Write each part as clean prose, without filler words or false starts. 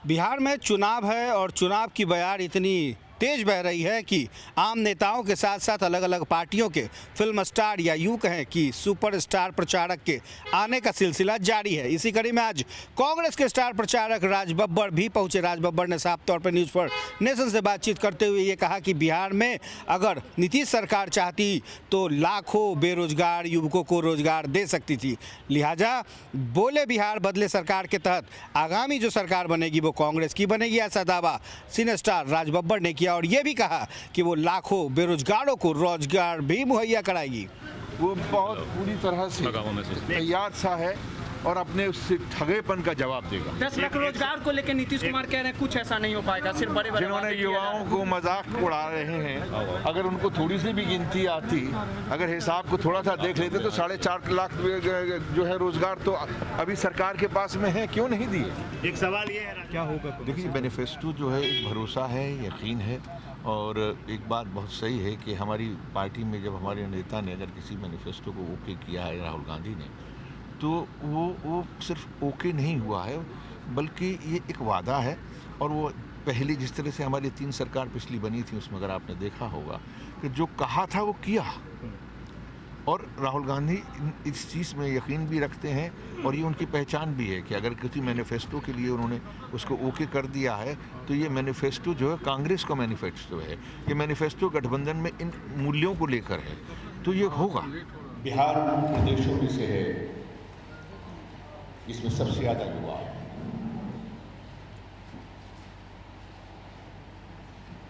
बिहार में चुनाव है और चुनाव की बयार इतनी तेज बह रही है कि आम नेताओं के साथ साथ अलग अलग पार्टियों के फिल्म स्टार या यूं कहें कि सुपरस्टार प्रचारक के आने का सिलसिला जारी है। इसी कड़ी में आज कांग्रेस के स्टार प्रचारक राज बब्बर भी पहुंचे। राज बब्बर ने साफ तौर पर न्यूज़ फॉर नेशन से बातचीत करते हुए ये कहा कि बिहार में अगर नीतीश सरकार चाहती तो लाखों बेरोजगार युवकों को रोजगार दे सकती थी। लिहाजा बोले बिहार बदले सरकार के तहत आगामी जो सरकार बनेगी वो कांग्रेस की बनेगी, ऐसा दावा सिने स्टार राज बब्बर ने किया और ये भी कहा कि वो लाखों बेरोजगारों को रोजगार भी मुहैया कराएगी। वो बहुत पूरी तरह से तैयार सा है और अपने उस ठगेपन का जवाब देगा। 10 लाख रोजगार को लेकर नीतीश कुमार कह रहे हैं कुछ ऐसा नहीं हो पाएगा, सिर्फ बड़े बड़े जिन्होंने युवाओं को मजाक उड़ा रहे हैं, अगर उनको थोड़ी सी भी गिनती आती, अगर हिसाब को थोड़ा सा देख लेते तो 4.5 लाख जो है रोजगार तो अभी सरकार के पास में है, क्यों नहीं दिए। एक सवाल ये है क्या होगा। देखिए, मैनिफेस्टो जो है एक भरोसा है, यकीन है। और एक बात बहुत सही है कि हमारी पार्टी में जब हमारे नेता ने अगर किसी मैनिफेस्टो को ओके किया है, राहुल गांधी ने, तो वो सिर्फ ओके नहीं हुआ है बल्कि ये एक वादा है। और वो पहली जिस तरह से हमारी 3 सरकार पिछली बनी थी उसमें अगर आपने देखा होगा कि जो कहा था वो किया। और राहुल गांधी इस चीज़ में यकीन भी रखते हैं और ये उनकी पहचान भी है कि अगर किसी मैनिफेस्टो के लिए उन्होंने उसको ओके कर दिया है तो ये मैनिफेस्टो जो है कांग्रेस का मैनिफेस्टो है। ये मैनिफेस्टो गठबंधन में इन मूल्यों को लेकर है, तो ये होगा। बिहार उन प्रदेशों में से है जिसमें सबसे ज़्यादा युवा है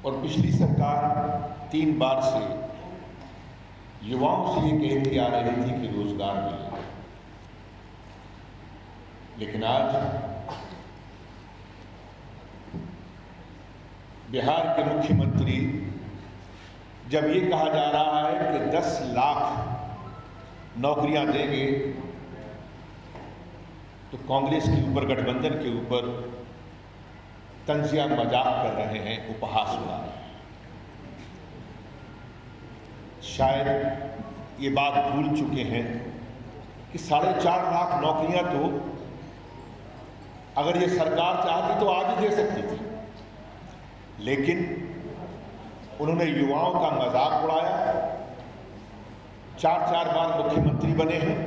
और पिछली सरकार 3 बार से युवाओं से ये कहती आ रही थी कि रोजगार मिले, लेकिन आज बिहार के मुख्यमंत्री जब ये कहा जा रहा है कि 10 लाख नौकरियां देंगे तो कांग्रेस के ऊपर, गठबंधन के ऊपर तंजिया मजाक कर रहे हैं, उपहास उड़ा रहे हैं। शायद ये बात भूल चुके हैं कि 4.5 लाख नौकरियां तो अगर ये सरकार चाहती तो आज ही दे सकती थी, लेकिन उन्होंने युवाओं का मजाक उड़ाया। 4 बार मुख्यमंत्री बने हैं,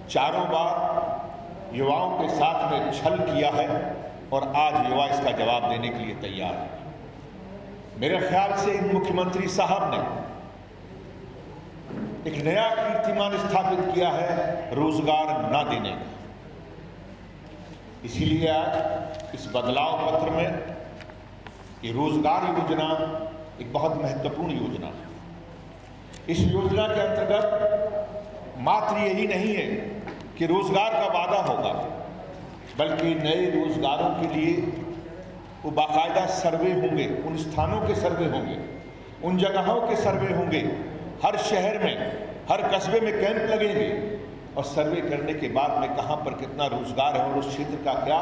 चारों बार युवाओं के साथ में छल किया है और आज युवा इसका जवाब देने के लिए तैयार है। मेरे ख्याल से इन मुख्यमंत्री साहब ने एक नया कीर्तिमान स्थापित किया है रोजगार न देने का। इसीलिए आज इस बदलाव पत्र में ये रोजगार योजना एक बहुत महत्वपूर्ण योजना है। इस योजना के अंतर्गत मात्र यही नहीं है कि रोजगार का वादा होगा, बल्कि नए रोजगारों के लिए वो बाकायदा सर्वे होंगे, उन स्थानों के सर्वे होंगे, उन जगहों के सर्वे होंगे। हर शहर में, हर कस्बे में कैंप लगेंगे और सर्वे करने के बाद में कहाँ पर कितना रोजगार है और उस क्षेत्र का क्या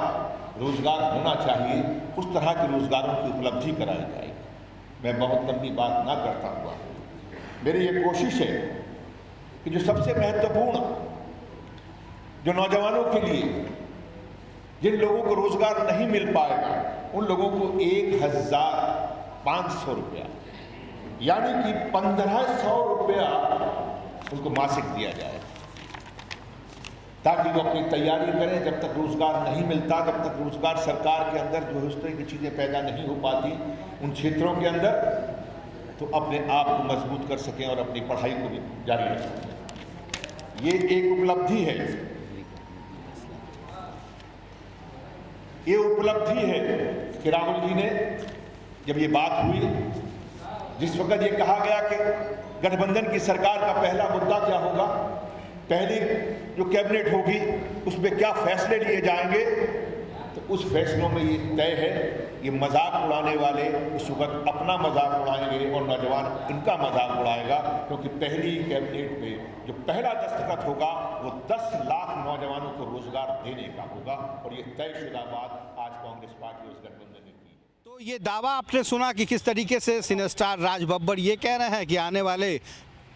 रोजगार होना चाहिए, उस तरह के रोजगारों की उपलब्धि कराई जाएगी। मैं बहुत लंबी बात ना करता हुआ मेरी ये कोशिश है कि जो सबसे महत्वपूर्ण, जो नौजवानों के लिए, जिन लोगों को रोजगार नहीं मिल पाएगा, उन लोगों को 1,500 रुपया यानी कि 1,500 रुपया उनको मासिक दिया जाए, ताकि वो अपनी तैयारी करें। जब तक रोजगार नहीं मिलता, जब तक रोजगार सरकार के अंदर जो है उस तरह की चीज़ें पैदा नहीं हो पाती उन क्षेत्रों के अंदर, तो अपने आप को मजबूत कर सकें और अपनी पढ़ाई को भी जारी रख सकें। ये एक उपलब्धि है, ये उपलब्धि है कि राहुल जी ने जब ये बात हुई, जिस वक्त ये कहा गया कि गठबंधन की सरकार का पहला मुद्दा क्या होगा, पहली जो कैबिनेट होगी उसमें क्या फैसले लिए जाएंगे, तो उस फैसलों में ये तय है ये मजाक उड़ाने वाले उस वक्त अपना मजाक उड़ाएंगे और नौजवान इनका मजाक उड़ाएगा, क्योंकि पहली कैबिनेट में जो पहला दस्तखत होगा वो 10 लाख नौजवानों को रोजगार देने का होगा और ये तयशुदा बात आज कांग्रेस पार्टी उस गठबंधन ने की। तो ये दावा आपने सुना कि किस तरीके से सिने स्टार राज बब्बर ये कह रहे हैं कि आने वाले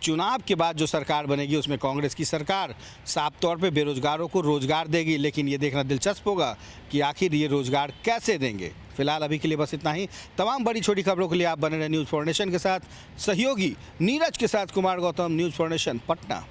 चुनाव के बाद जो सरकार बनेगी उसमें कांग्रेस की सरकार साफ तौर पे बेरोजगारों को रोजगार देगी, लेकिन ये देखना दिलचस्प होगा कि आखिर ये रोजगार कैसे देंगे। फिलहाल अभी के लिए बस इतना ही। तमाम बड़ी छोटी खबरों के लिए आप बने रहे न्यूज़ फॉर नेशन के साथ। सहयोगी नीरज के साथ Kumar Gautam, news for nation, Patna.